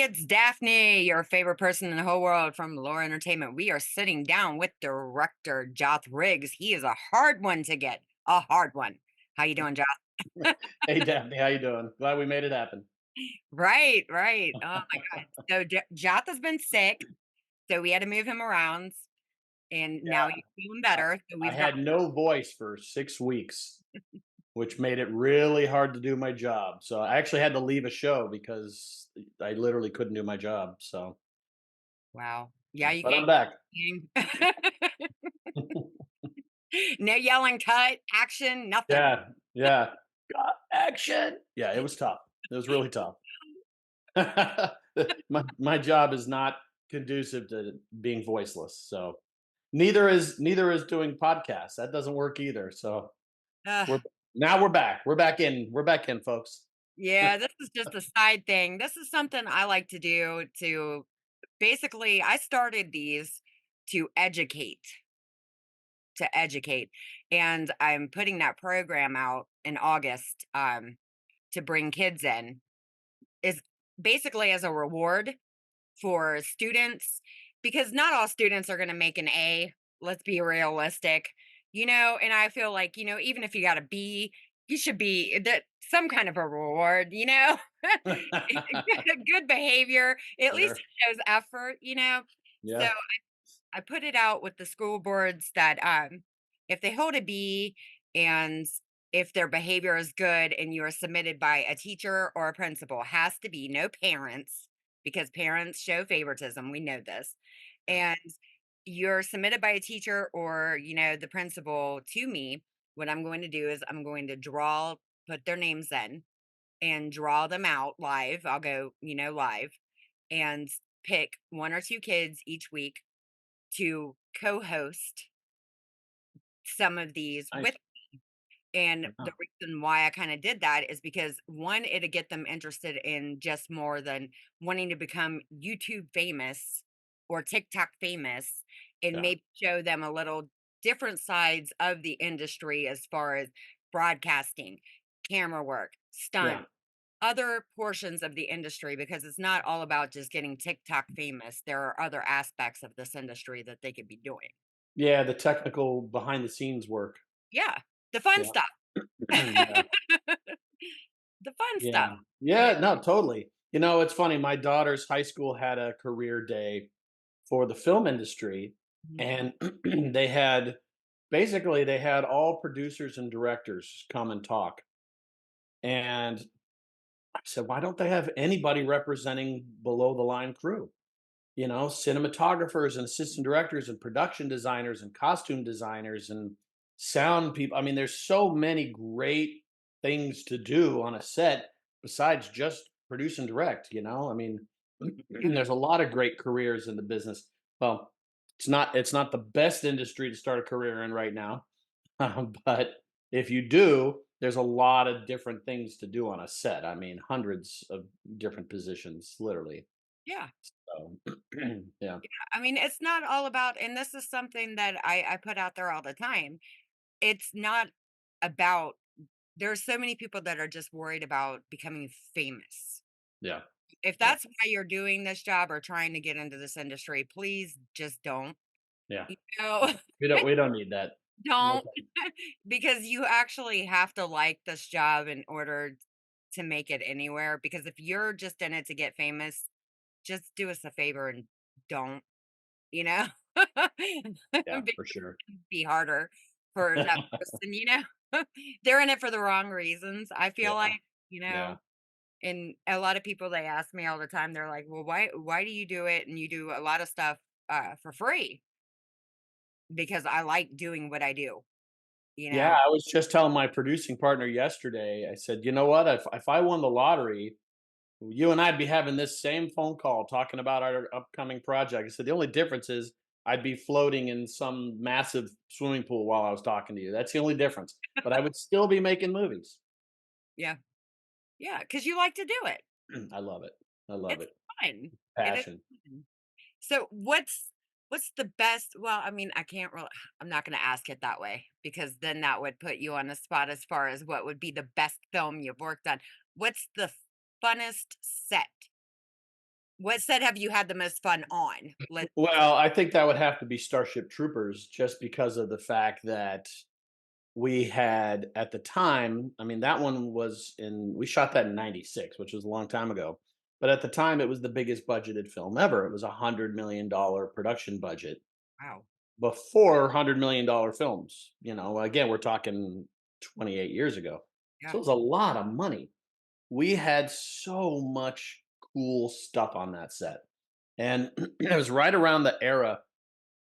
it's Daphne, your favorite person in the whole world from Laura Entertainment. We are sitting down with director Joth Riggs. He is a hard one to get, a hard one. How you doing, Joth? Hey, Daphne, how you doing? Glad we made it happen. Right, right. Oh my God. So Joth has been sick, so we had to move him around, and now Yeah, he's feeling I better. So I we've got. had no voice for 6 weeks, which made it really hard to do my job. So I actually had to leave a show because I literally couldn't do my job. So, Wow. Yeah, you but can't. I'm back. No yelling, cut, action, nothing. Yeah, yeah. Got action. Yeah, it was tough. It was really tough. My job is not conducive to being voiceless. So neither is doing podcasts. That doesn't work either. So Ugh. we're now we're back. We're back in, folks. Yeah, this is just a side thing. This is something I like to do to basically I started these to educate. And I'm putting that program out in August to bring kids in is basically as a reward for students because not all students are going to make an A. Let's be realistic, and I feel like, even if you got a B, you should be that some kind of a reward, good behavior. At least Sure. it shows effort. So Yeah. I put it out with the school boards that if they hold a B and if their behavior is good and you are submitted by a teacher or a principal, has to be no parents because parents show favoritism. We know this. Yeah. And you're submitted by a teacher or, the principal to me. What I'm going to do is I'm going to put their names in and draw them out live. I'll go, live and pick one or two kids each week to co-host some of these with. Nice. And the Yeah. reason why I kind of did that is because one, it'll get them interested in just more than wanting to become YouTube famous or TikTok famous, and Yeah. maybe show them a little different sides of the industry as far as broadcasting, camera work, Yeah. stunt, other portions of the industry, because it's not all about just getting TikTok famous. There are other aspects of this industry that they could be doing. Yeah, the technical behind the scenes work. Yeah, the fun Yeah. stuff. Yeah. The fun Yeah. stuff. Yeah. Yeah, no, totally. It's funny, my daughter's high school had a career day for the film industry, Mhm. and they had all producers and directors come and talk. And I said, "Why don't they have anybody representing below the line crew?" Cinematographers and assistant directors and production designers and costume designers and sound people. I mean, there's so many great things to do on a set besides just produce and direct. I mean, Yeah. there's a lot of great careers in the business. Well, it's not the best industry to start a career in right now. But if you do, there's a lot of different things to do on a set. I mean, hundreds of different positions, literally. Yeah. So, yeah, I mean, it's not all about, and this is something that I put out there all the time. It's not about, there's so many people that are just worried about becoming famous. yeah, If yeah, that's why you're doing this job or trying to get into this industry, please just don't, yeah, you know, yeah. We don't need that. No don't, thanks. because you actually have to like this job in order to make it anywhere. Because if you're just in it to get famous, just do us a favor and don't, you know? Yeah, Because for sure. it'd be harder for that person. They're in it for the wrong reasons, I feel Yeah, like, you yeah, know? And a lot of people, they ask me all the time, they're like, "Well, why do you do it and you do a lot of stuff, for free?" Because I like doing what I do, you yeah. know? I was just telling my producing partner yesterday. I said, you know what? If I won the lottery, you and I'd be having this same phone call talking about our upcoming project. I said the only difference is I'd be floating in some massive swimming pool while I was talking to you. That's the only difference. But I would still be making movies. Yeah. Yeah, because you like to do it. I love it. I love It's it. fun. It is Passion. fun. So what's the best, well, I mean, I can't really, I'm not gonna ask it that way because then that would put you on the spot as far as what would be the best film you've worked on. What's the funnest set What set have you had the most fun on? Well, I think that would have to be Starship Troopers just because of the fact that we had at the time, I mean, that one was in we shot that in '96, which was a long time ago. But at the time, it was the biggest budgeted film ever. It was $100 million production budget Wow. before $100 million films. Again, we're talking 28 years ago. So Yeah. it was a lot of money. We had so much cool stuff on that set. And it was right around the era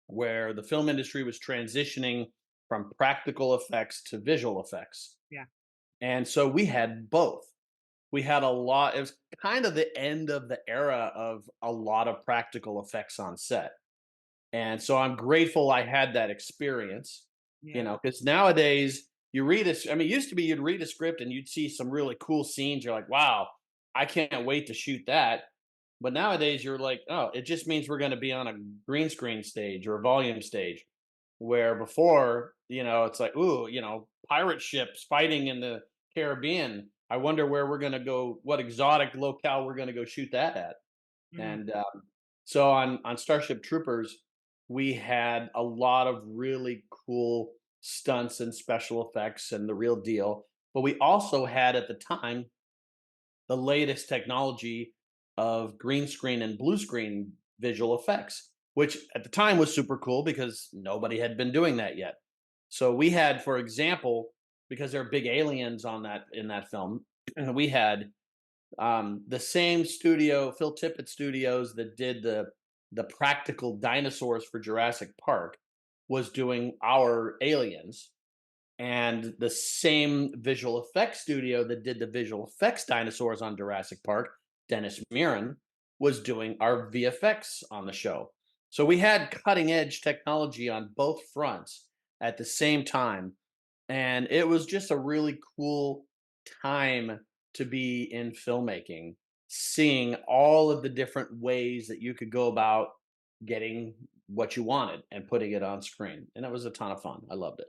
where the film industry was transitioning from practical effects to visual effects. Yeah. And so we had both. We had a lot, it was kind of the end of the era of a lot of practical effects on set. And so I'm grateful I had that experience, Yeah. because nowadays you read a, I mean, it used to be you'd read a script and you'd see some really cool scenes. You're like, wow, I can't wait to shoot that. But nowadays you're like, oh, it just means we're going to be on a green screen stage or a volume stage. Where before, it's like, ooh, pirate ships fighting in the Caribbean. I wonder where we're going to go, what exotic locale we're going to go shoot that at. Mhm. And so on Starship Troopers, we had a lot of really cool stunts and special effects and the real deal. But we also had at the time the latest technology of green screen and blue screen visual effects, which at the time was super cool because nobody had been doing that yet. So we had, for example, because there are big aliens on that in that film, we had the same studio, Phil Tippett Studios, that did the practical dinosaurs for Jurassic Park, was doing our aliens, and the same visual effects studio that did the visual effects dinosaurs on Jurassic Park, Dennis Muren, was doing our VFX on the show. So we had cutting edge technology on both fronts at the same time. And it was just a really cool time to be in filmmaking, seeing all of the different ways that you could go about getting what you wanted and putting it on screen. And it was a ton of fun. I loved it.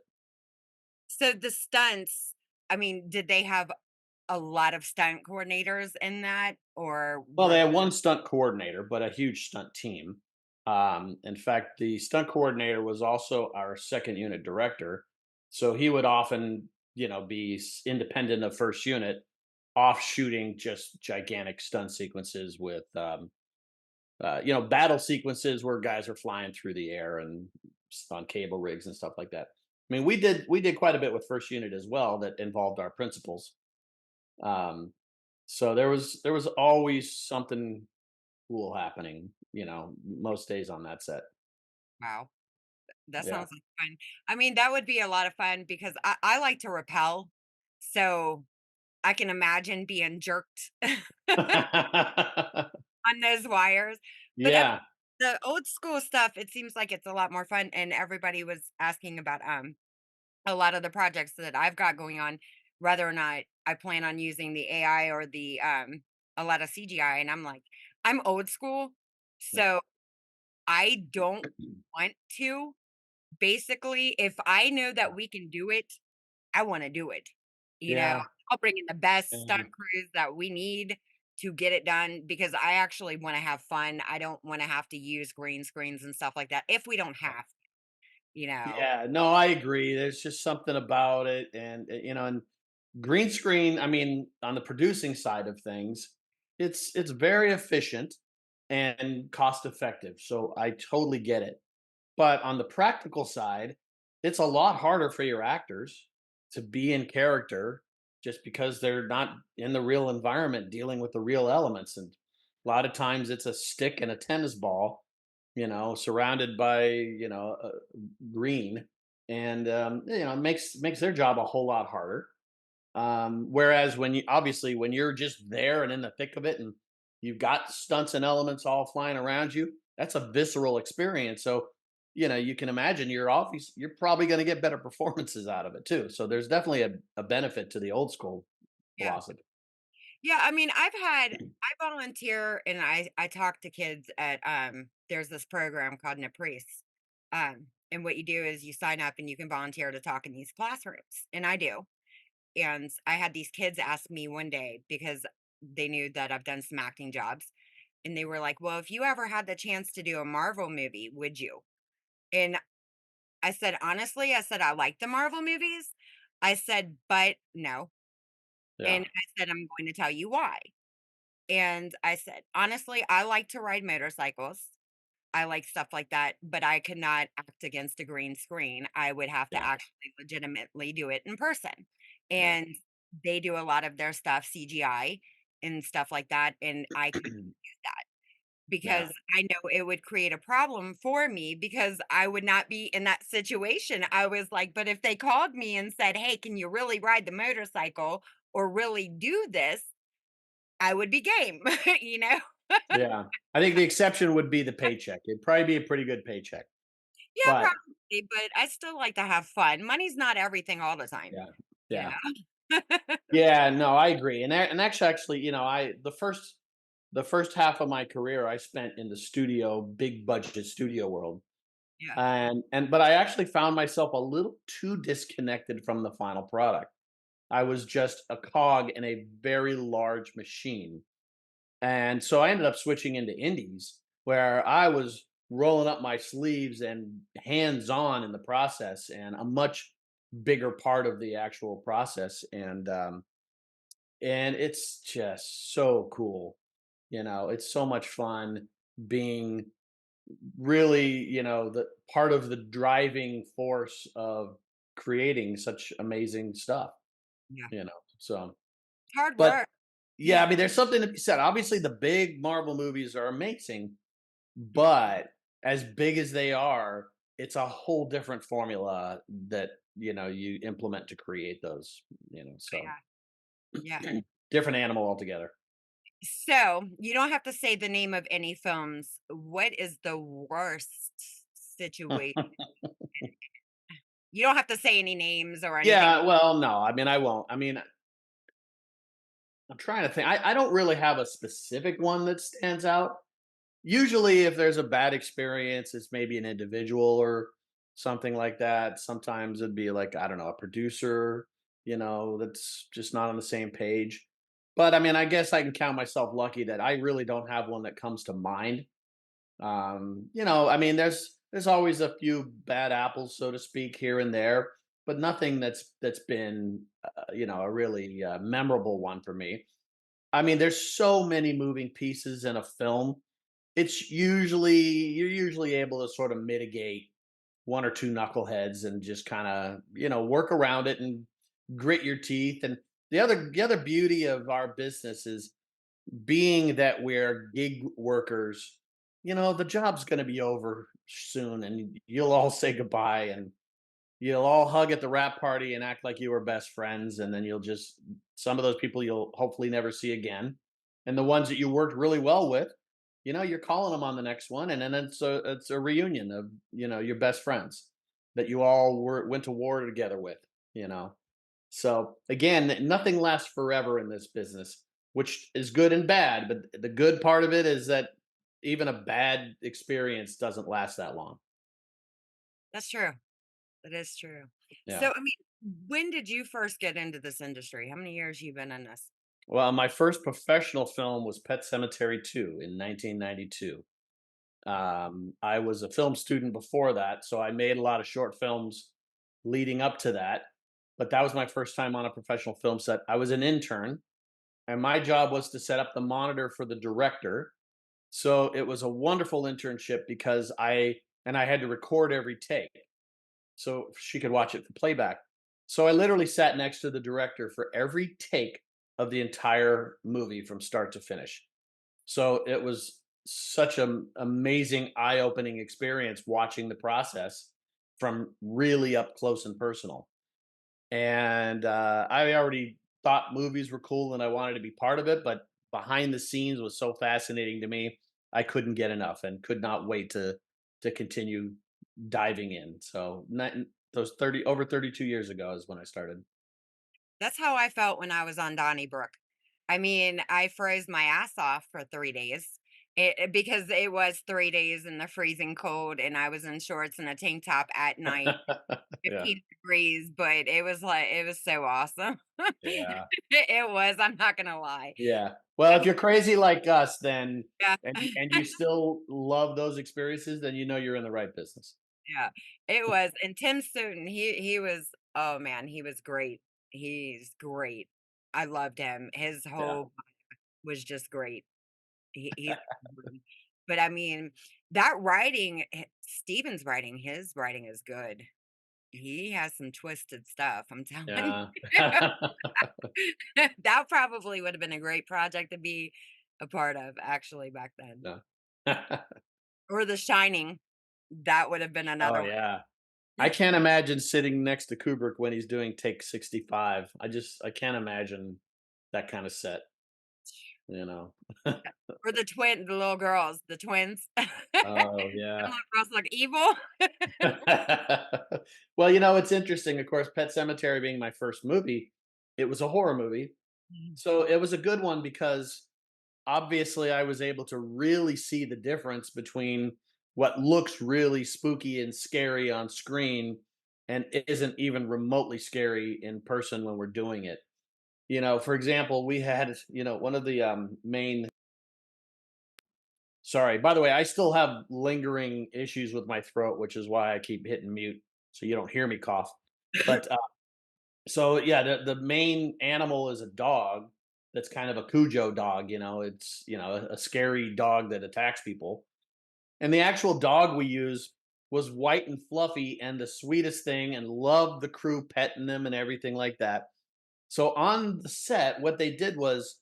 So the stunts, I mean, did they have a lot of stunt coordinators in that, or Well, were they had one stunt coordinator, but a huge stunt team. In fact, the stunt coordinator was also our second unit director. So he would often, be independent of first unit, off shooting just gigantic stunt sequences with, battle sequences where guys are flying through the air and on cable rigs and stuff like that. I mean, we did quite a bit with first unit as well that involved our principals. Um, so there was always something cool happening, most days on that set. wow, that Yeah. sounds like fun. I mean, that would be a lot of fun because I like to rappel, so I can imagine being jerked on those wires. But Yeah. the old school stuff, it seems like it's a lot more fun. And everybody was asking about a lot of the projects that I've got going on, whether or not I plan on using the AI or the a lot of CGI. And I'm like, I'm old school, Yeah. so I don't want to. Basically, if I know that we can do it, I want to do it. You know, Yeah. I'll bring in the best stunt Yeah. crews that we need to get it done because I actually want to have fun. I don't want to have to use green screens and stuff like that if we don't have, you know. Yeah, no, I agree. There's just something about it, and and green screen. I mean, on the producing side of things, it's very efficient and cost effective. So I totally get it. But on the practical side, it's a lot harder for your actors to be in character just because they're not in the real environment dealing with the real elements. And a lot of times it's a stick and a tennis ball, surrounded by, green. And, it makes their job a whole lot harder. Whereas when you're just there and in the thick of it and you've got stunts and elements all flying around you, that's a visceral experience. So, you can imagine you're probably going to get better performances out of it too. So there's definitely a benefit to the old school Yeah. philosophy. Yeah, I mean, I volunteer and I talk to kids at there's this program called Napris. And what you do is you sign up and you can volunteer to talk in these classrooms. And I do. And I had these kids ask me one day because they knew that I've done some acting jobs. And they were like, "Well, if you ever had the chance to do a Marvel movie, would you?" And I said, "Honestly," I said, "I like the Marvel movies." I said, "But no." Yeah. And I said, "I'm going to tell you why." And I said, "Honestly, I like to ride motorcycles. I like stuff like that, but I could not act against a green screen. I would have to Yeah. actually legitimately do it in person." Yeah. And they do a lot of their stuff CGI and stuff like that, and I could do that Yeah. because I know it would create a problem for me because I would not be in that situation. I was like, but if they called me and said, "Hey, can you really ride the motorcycle or really do this?" I would be game, you know? Yeah. I think the exception would be the paycheck. It'd probably be a pretty good paycheck. Yeah, But probably, but I still like to have fun. Money's not everything all the time, yeah. you Yeah. know? Yeah, no, I agree. And actually, I the first half of my career I spent in the studio, big budget studio world. Yeah, And but I actually found myself a little too disconnected from the final product. I was just a cog in a very large machine. And so I ended up switching into indies where I was rolling up my sleeves and hands on in the process and a much bigger part of the actual process. And it's just so cool. It's so much fun being really, the part of the driving force of creating such amazing stuff, yeah. you know. So, Hard but work. yeah, I mean, there's something to be said. Obviously, the big Marvel movies are amazing, but as big as they are, it's a whole different formula that, you implement to create those, so Yeah, yeah. different animal altogether. So, you don't have to say the name of any films. What is the worst situation? You don't have to say any names or anything. Yeah, well, no, I mean, I won't. I mean, I'm trying to think. I don't really have a specific one that stands out. Usually, if there's a bad experience, it's maybe an individual or something like that. Sometimes it'd be like, I don't know, a producer, that's just not on the same page. But I mean, I guess I can count myself lucky that I really don't have one that comes to mind. I mean, there's always a few bad apples, so to speak, here and there, but nothing that's been, a really memorable one for me. I mean, there's so many moving pieces in a film. You're usually able to sort of mitigate one or two knuckleheads and just kind of, work around it and grit your teeth. And the other beauty of our business is being that we're gig workers, the job's going to be over soon and you'll all say goodbye and you'll all hug at the wrap party and act like you were best friends. And then some of those people you'll hopefully never see again. And the ones that you worked really well with, you're calling them on the next one. And then it's a reunion of, your best friends that you all went to war together with, you know. So again, nothing lasts forever in this business, which is good and bad. But the good part of it is that even a bad experience doesn't last that long. That's true. That is true. Yeah. So, I mean, when did you first get into this industry? How many years you been in this? Well, my first professional film was Pet Cemetery 2 in 1992. I was a film student before that, so I made a lot of short films leading up to that. But that was my first time on a professional film set. I was an intern, and my job was to set up the monitor for the director. So it was a wonderful internship because I had to record every take so she could watch it for playback. So I literally sat next to the director for every take of the entire movie from start to finish. So it was such an amazing, eye-opening experience watching the process from really up close and personal. And I already thought movies were cool and I wanted to be part of it, but behind the scenes was so fascinating to me. I couldn't get enough and could not wait to continue diving in. So those 30 over 32 years ago is when I started. That's how I felt when I was on Donnybrook. I mean, I froze my ass off for 3 days because it was 3 days in the freezing cold, and I was in shorts and a tank top at night, Yeah, 15 degrees, but it was like it was so awesome. yeah, It was, I'm not gonna lie. yeah. Well, if you're crazy like us, then Yeah. and you still love those experiences, then you know you're in the right business. Yeah, it was, and Tim Sutton, he was oh man, he was great. He's great. I loved him. His Yeah, whole was just great. He's but I mean, that writing, Steven's writing, his writing is good. He has some twisted stuff, I'm telling yeah, you. That probably would have been a great project to be a part of actually back then. yeah. Or The Shining, that would have been Oh, another one. yeah. I can't imagine sitting next to Kubrick when he's doing take 65. I can't imagine that kinda set, you know? Or the little girls, the twins. Oh, The yeah. little girls look evil. Well, it's interesting, of course, Pet Sematary being my first movie, it was a horror movie, Mhm. so it was a good one because obviously I was able to really see the difference between what looks really spooky and scary on screen and isn't even remotely scary in person when we're doing it. For example, we had, one of the main. Sorry, by the way, I still have lingering issues with my throat, which is why I keep hitting mute so you don't hear me cough. But so yeah, the main animal is a dog that's kind of a Cujo dog. It's a scary dog that attacks people. And the actual dog we use was white and fluffy and the sweetest thing, and loved the crew petting them and everything like that. So on the set, what they did was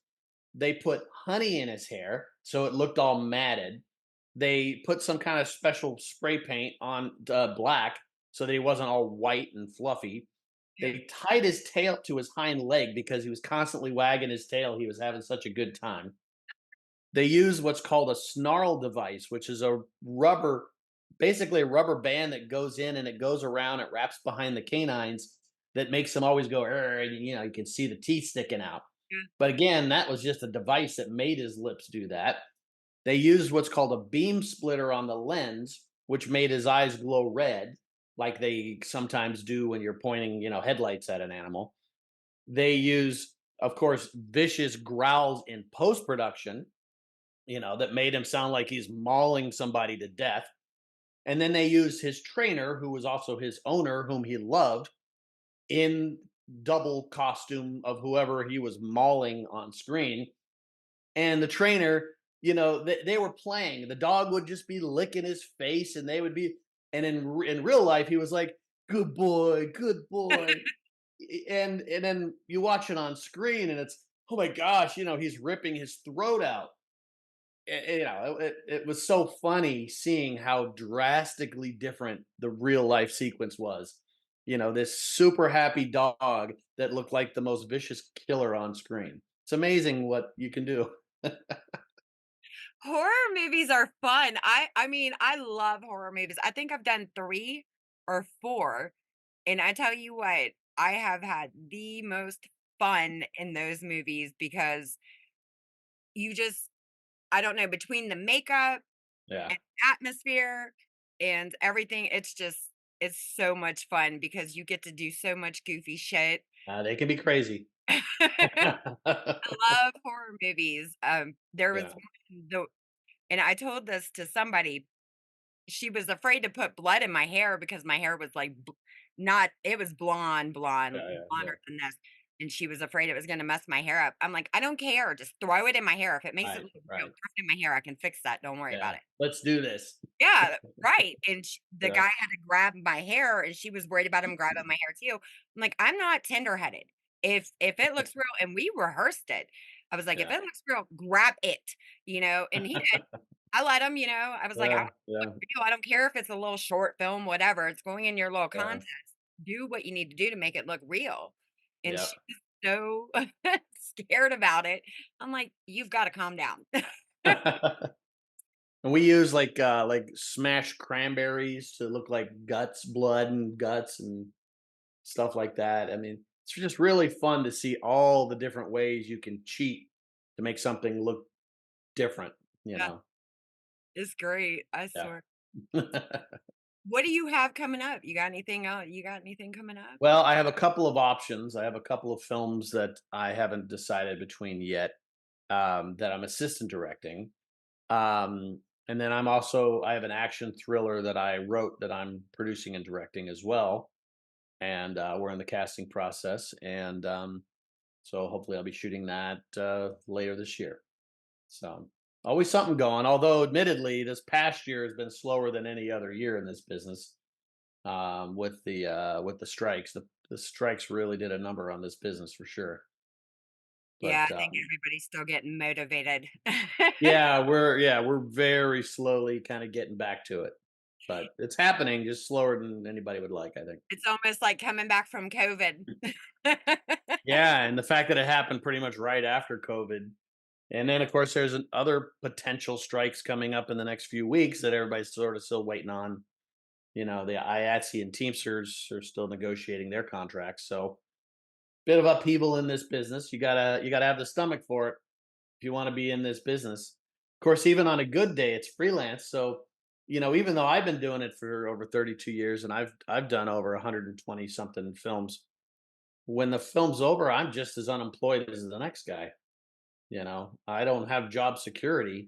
they put honey in his hair so it looked all matted. They put some kind of special spray paint on black so that he wasn't all white and fluffy. Yeah. They tied his tail to his hind leg because he was constantly wagging his tail. He was having such a good time. They use what's called a snarl device, which is basically a rubber band that goes in and it goes around, it wraps behind the canines that makes them always go, "Arr," and you can see the teeth sticking out. Yeah. But again, that was just a device that made his lips do that. They used what's called a beam splitter on the lens, which made his eyes glow red, like they sometimes do when you're pointing, headlights at an animal. They use, of course, vicious growls in post production, that made him sound like he's mauling somebody to death. And then they used his trainer, who was also his owner, whom he loved, in double costume of whoever he was mauling on screen. And the trainer, they were playing. The dog would just be licking his face, and they would be, and in real life, he was like, "Good boy, good boy." And then you watch it on screen, and it's, oh my gosh, he's ripping his throat out. It was so funny seeing how drastically different the real life sequence was. This super happy dog that looked like the most vicious killer on screen. It's amazing what you can do. Horror movies are fun. I mean, I love horror movies. I think I've done 3 or 4, and I tell you what, I have had the most fun in those movies because you just I don't know, between the makeup Yeah, and atmosphere and everything, it's so much fun because you get to do so much goofy shit. they can be crazy. Love horror movies. There was Yeah, one and I told this to somebody. She was afraid to put blood in my hair because my hair was like not it was yeah, yeah, yeah. blonder than this. And she was afraid it was gonna mess my hair up. I'm like, I don't care. Just throw it in my hair. If it makes it Right, look real, throw right. it in my hair. I can fix that. Don't worry about Yeah, it. let's do this. Yeah, right, and the Yeah, guy had to grab my hair, and she was worried about him grabbing my hair too. I'm like, "I'm not tender-headed. If it looks real," and we rehearsed it. I was like, "If yeah, it looks real, grab it," and he did. I let him, I was like, "I yeah, want it to yeah, look real. I don't care if it's a little short film, whatever. It's going in your little yeah, contest. Do what you need to do to make it look real." And yeah. she was so scared about it. I'm like, "You've gotta calm down." And we use like smashed cranberries to look like guts, blood and guts and stuff like that. I mean, it's just really fun to see all the different ways you can cheat to make something look different, you Yeah. know. It's great, I Yeah. swear. What do you have coming up? You got anything coming up? Well, I have a couple of options. I have a couple of films that I haven't decided between yet, that I'm assistant directing. And then I have an action thriller that I wrote that I'm producing and directing as well. And we're in the casting process. And so hopefully I'll be shooting that later this year. So always something going. Although, admittedly, this past year has been slower than any other year in this business, with the strikes. The strikes really did a number on this business for sure. Yeah, But I think everybody's still getting motivated. yeah, we're very slowly kind of getting back to it, but it's happening just slower than anybody would like, I think. It's almost like coming back from COVID. Yeah, and the fact that it happened pretty much right after COVID. And then, of course, there's other potential strikes coming up in the next few weeks that everybody's sort of still waiting on. The IATSE and Teamsters are still negotiating their contracts. So, bit of upheaval in this business. You gotta have the stomach for it if you want to be in this business. Of course, even on a good day, it's freelance. So, even though I've been doing it for over 32 years and I've done over 120 something films, when the film's over, I'm just as unemployed as the next guy. I don't have job security,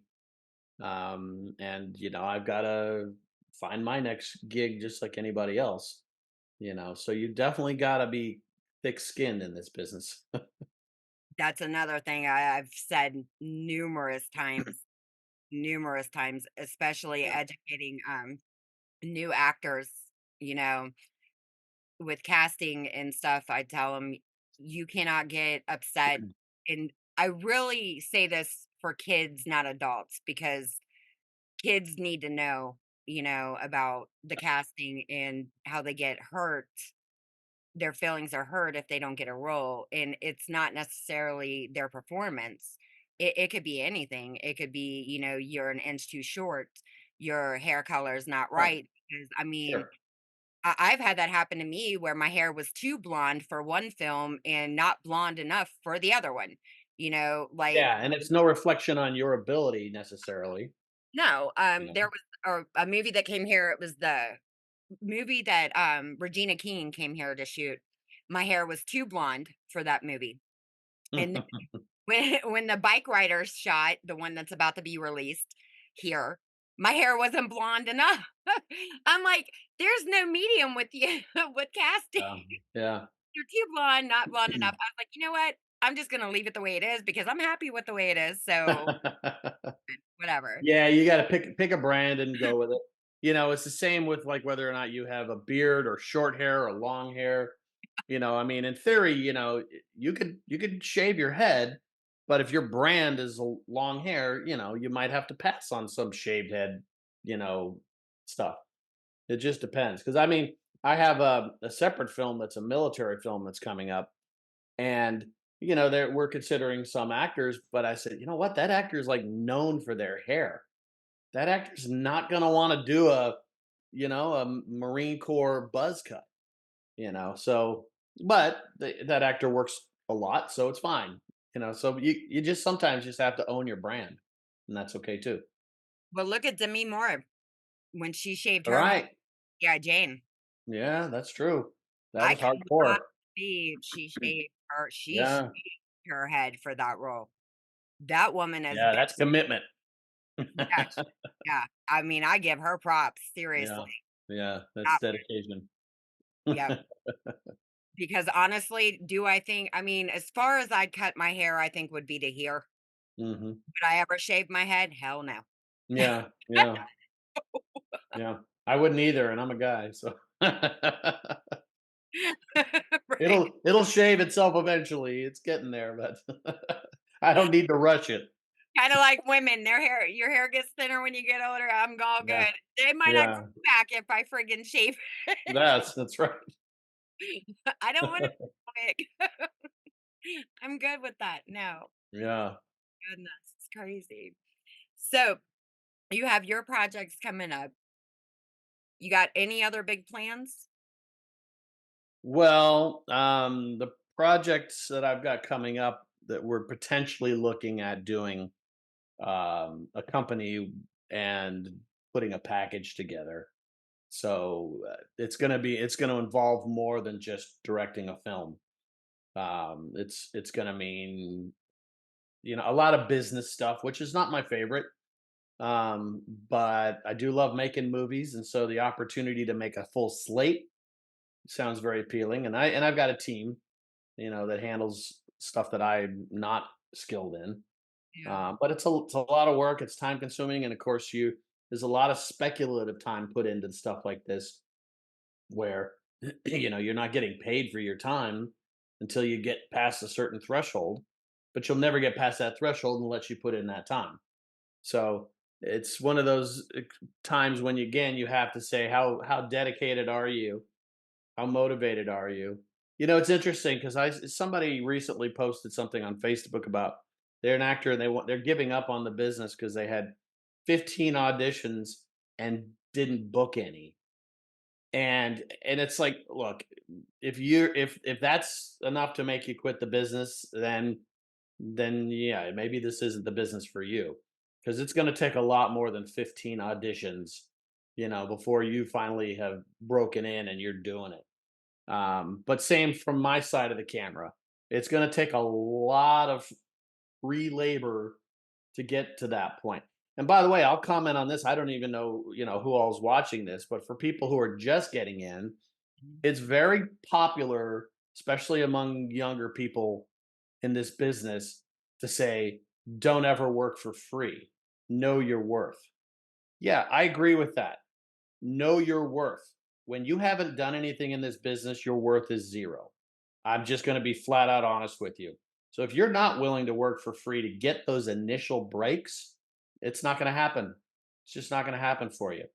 and I've got to find my next gig just like anybody else. So you definitely got to be thick-skinned in this business. That's another thing I've said numerous times, especially Yeah. educating, new actors, you know, with casting and stuff. I tell them, "You cannot get upset," and I really say this for kids, not adults, because kids need to know, about the casting and how they get hurt. Their feelings are hurt if they don't get a role, and it's not necessarily their performance. It could be anything. It could be, you're an inch too short, your hair color is not Right. right. Because I mean, Sure. I've had that happen to me where my hair was too blonde for one film and not blonde enough for the other one. Like Yeah, and it's no reflection on your ability necessarily. no, Yeah. there was a movie that came here. It was the movie that Regina King came here to shoot. My hair was too blonde for that movie. And when the bike riders shot, the one that's about to be released here, my hair wasn't blonde enough. I'm like, "There's no medium with you with casting. Yeah. Yeah. You're too blonde, not blonde enough." I was like, "You know what? I'm just gonna leave it the way it is because I'm happy with the way it is, so whatever." Yeah, you gotta pick a brand and go with it. It's the same with, like, whether or not you have a beard or short hair or long hair. I mean, in theory, you could shave your head, but if your brand is long hair, you might have to pass on some shaved head, you know, stuff. It just depends. Because I mean, I have a separate film that's a military film that's coming up, and we're considering some actors, but I said, you know what, that actor is like known for their hair. That actor's not going to want to do a Marine Corps buzz cut. So, but that actor works a lot, so it's fine. So you just sometimes just have to own your brand, and that's okay too. Well, look at Demi Moore when she shaved All her head. right. Yeah, Jane. Yeah, that's true. That I was cannot hardcore. believe she Yeah. shaved her head for that role. That woman is Yeah, been that's commitment. yeah, yeah. I mean, I give her props, Yeah. seriously. Yeah, that's That dedication. Yep. Because honestly, do I think I mean, as far as I'd cut my hair, I think would be to here. Mhm. Would I ever shave my head? Hell no. Yeah, yeah, yeah. I wouldn't either, and I'm a guy, so Right. it'll shave itself eventually. It's getting there, but I don't need to rush it. Kinda like women, your hair gets thinner when you get older, I'm all Yeah, good. It might not grow yeah. back if I friggin' shave That's right. I don't want it wig. I'm good with that. No. Yeah. Goodness, it's crazy. So, you have your projects coming up. You got any other big plans? Well, the projects that I've got coming up that we're potentially looking at doing, a company and putting a package together. So it's going to involve more than just directing a film. It's going to mean, a lot of business stuff, which is not my favorite. But I do love making movies, and so the opportunity to make a full slate sounds very appealing. I've got a team, that handles stuff that I'm not skilled in. Yeah. But it's a lot of work. It's time consuming, and of course, there's a lot of speculative time put into stuff like this, where you're not getting paid for your time until you get past a certain threshold, but you'll never get past that threshold unless you put in that time. So it's one of those times when you have to say, how dedicated are you? How motivated are you? It's interesting because I somebody recently posted something on Facebook about they're an actor and they're giving up on the business because they had 15 auditions and didn't book any. And it's like, look, if that's enough to make you quit the business, then yeah, maybe this isn't the business for you, because it's going to take a lot more than 15 auditions, before you finally have broken in and you're doing it. But same from my side of the camera. It's going to take a lot of free labor to get to that point. And by the way, I'll comment on this. I don't even know, who all's watching this, but for people who are just getting in, Mhm. it's very popular, especially among younger people in this business, to say, don't ever work for free. Know your worth. Yeah, I agree with that. Know your worth. When you haven't done anything in this business, your worth is zero. I'm just going to be flat out honest with you. So if you're not willing to work for free to get those initial breaks, it's not going to happen. It's just not going to happen for you.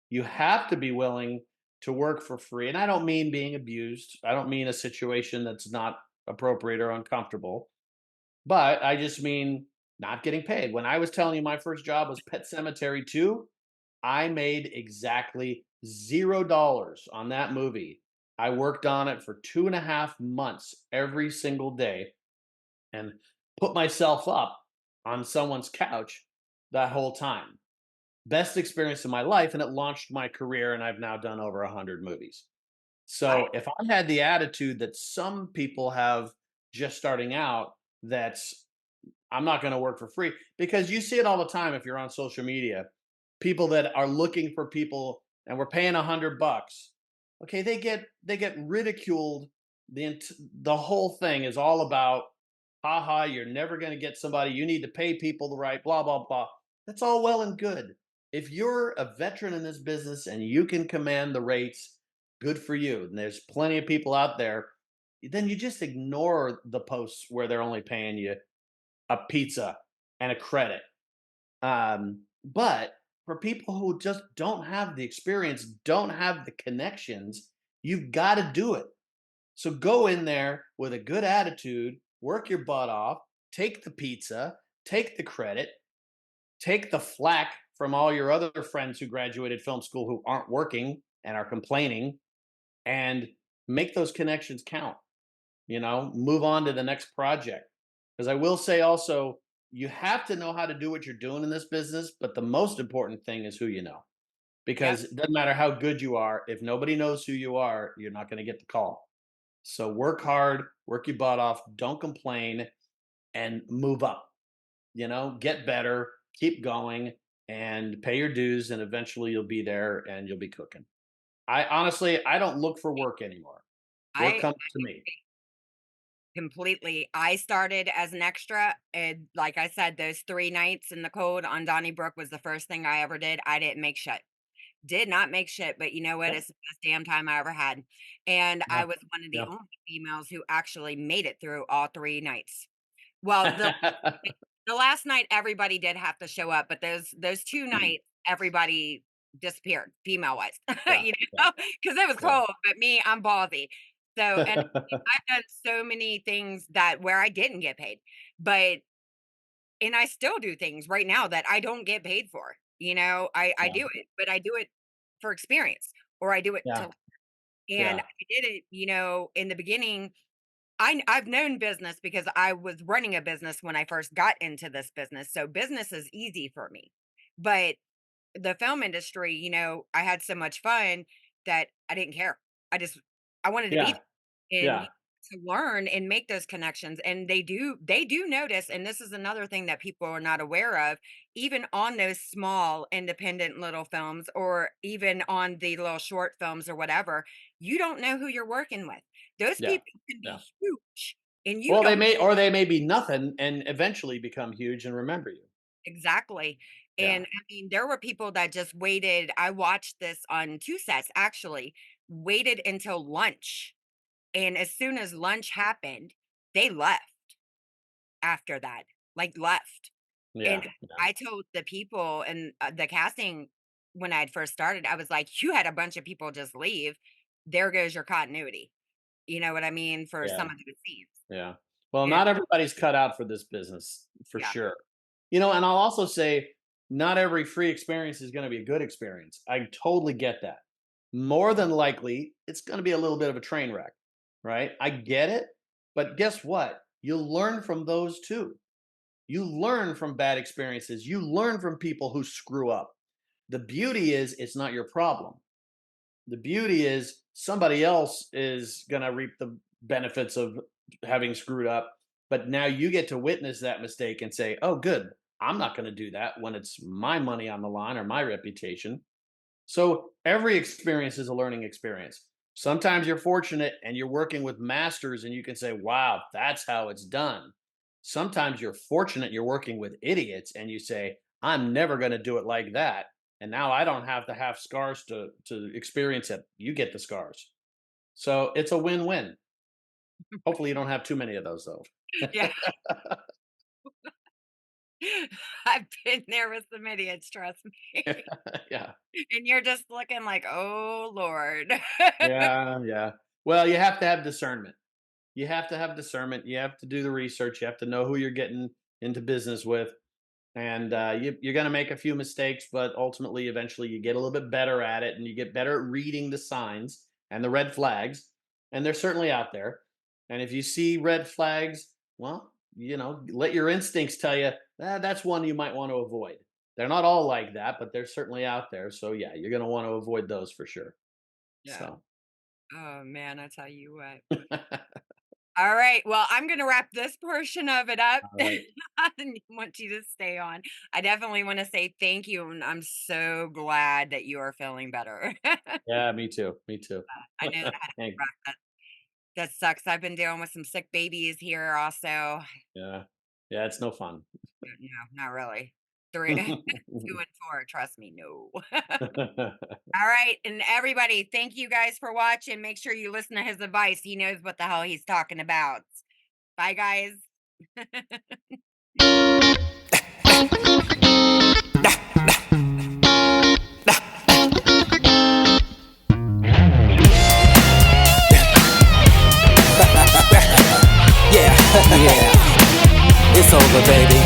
You have to be willing to work for free. And I don't mean being abused. I don't mean a situation that's not appropriate or uncomfortable. But I just mean not getting paid. When I was telling you my first job was Pet Cemetery 2, I made exactly $0 on that movie. I worked on it for 2.5 months every single day and put myself up on someone's couch that whole time. Best experience of my life, and it launched my career, and I've now done over 100 movies. I So if I had the attitude that some people have just starting out, that's I'm not going to work for free, because you see it all the time if you're on social media. People that are looking for people and we're paying $100. Okay, they get ridiculed. The whole thing is all about, haha, you're never going to get somebody. You need to pay people the right, blah blah blah. That's all well and good. If you're a veteran in this business and you can command the rates, good for you. And there's plenty of people out there. Then you just ignore the posts where they're only paying you a pizza and a credit. But for people who just don't have the experience, don't have the connections, you've got to do it. So go in there with a good attitude, work your butt off, take the pizza, take the credit, take the flack from all your other friends who graduated film school who aren't working and are complaining, and make those connections count. Move on to the next project. Because I will say also, you have to know how to do what you're doing in this business, but the most important thing is who you know. Yep. Because it doesn't matter how good you are, if nobody knows who you are, you're not going to get the call. So work hard, work your butt off, don't complain, and move up. Get better, keep going, and pay your dues, and eventually you'll be there and you'll be cooking. I don't look for work anymore. Work I comes to me. completely. I started as an extra, and like I said, those 3 nights in the cold on Donnybrook was the first thing I ever did. I didn't make shit. Did not make shit, but you know what? Yep. It's the best damn time I ever had, and Yeah. I was one of the Yeah. only females who actually made it through all 3 nights. Well, the last night, everybody did have to show up, but those 2 nights, everybody disappeared, female-wise, Yeah, yeah, because it was yeah. cold, but me, I'm ballsy. So, and I've done so many things that where I didn't get paid, but and I still do things right now that I don't get paid for, I Yeah, do it, but I do it for experience, or I do it yeah, to and yeah, I did it, in the beginning, I've known business because I was running a business when I first got into this business, so business is easy for me. But the film industry, I had so much fun that I didn't care. I wanted to be Yeah, there and yeah, to learn and make those connections. And they do notice, and this is another thing that people are not aware of, even on those small independent little films or even on the little short films or whatever, you don't know who you're working with. Those yeah, people can yeah. be huge and you Well, don't. they may be nothing and eventually become huge and remember you. Exactly. Yeah, And I mean, there were people that just waited. I watched this on 2 sets actually, waited until lunch. And as soon as lunch happened, they left after that, like left. And yeah, yeah, I told the people and the casting when I had first started, I was like, you had a bunch of people just leave. There goes your continuity. You know what I mean? For yeah. some of the scenes. Yeah. Well, And not everybody's cut out for this business for yeah. sure. And I'll also say not every free experience is going to be a good experience. I totally get that. More than likely, it's going to be a little bit of a train wreck, right? I get it. But guess what? You'll learn from those too. You learn from bad experiences. You learn from people who screw up. The beauty is it's not your problem. The beauty is somebody else is going to reap the benefits of having screwed up, but now you get to witness that mistake and say, oh good, I'm not going to do that when it's my money on the line or my reputation. So every experience is a learning experience. Sometimes you're fortunate and you're working with masters and you can say, wow, that's how it's done. Sometimes you're fortunate you're working with idiots and you say, I'm never going to do it like that. And now I don't have to have scars to experience it. You get the scars. So it's a win-win. Hopefully you don't have too many of those though. Yeah. I've been there with some idiots, trust me. Yeah. And you're just looking like, "Oh, Lord." Yeah. Yeah. Well, you have to have discernment. You have to have discernment. You have to do the research. You have to know who you're getting into business with. And you're going to make a few mistakes, but ultimately, eventually, you get a little bit better at it and you get better at reading the signs and the red flags. And they're certainly out there. And if you see red flags, well, let your instincts tell you that's one you might want to avoid. They're not all like that, but they're certainly out there. So, yeah, you're going to want to avoid those for sure. Yeah. So, Oh, man, I tell you what. all All right, well, I'm gonna wrap this portion of it up right. and want you to stay on. I definitely wanna say thank you, and I'm so glad that you are feeling better. Yeah, me too. Me too. I know that Thank that sucks. I've been dealing with some sick babies here also. Yeah. Yeah, it's no fun. No, not really. 3 2 and 4, trust me, no. All right, and everybody, thank you guys for watching. Make sure you listen to his advice. He knows what the hell he's talking about. Bye, guys. Yeah, yeah, it's over, baby.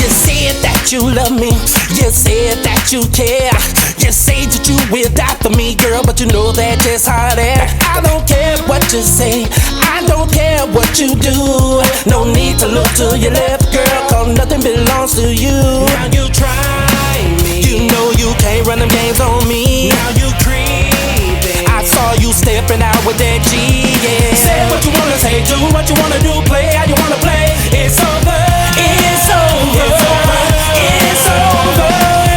You said that you love me, you said that you care. You say that you will die for me, girl, but you know that just how that. I don't care what you say, I don't care what you do. No need to look to your left, girl, cause nothing belongs to you. Now you try me, you know you can't run them games on me. Now you creeping, I saw you stepping out with that G, yeah. Say what you wanna say, do what you wanna do, play how you wanna play. It's over, it's over, it's over.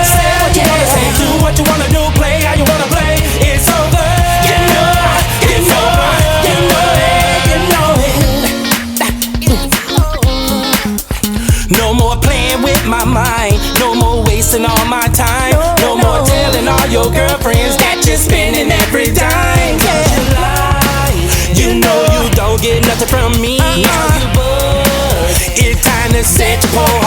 Say what you wanna say, do what you wanna do, play how you wanna play. It's over, you know it, you know it, you know it, you know it. No more playing with my mind, no more wasting all my time, no more telling all your girlfriends that you're spending every dime. You know you don't get nothing from me. It's time to set your pole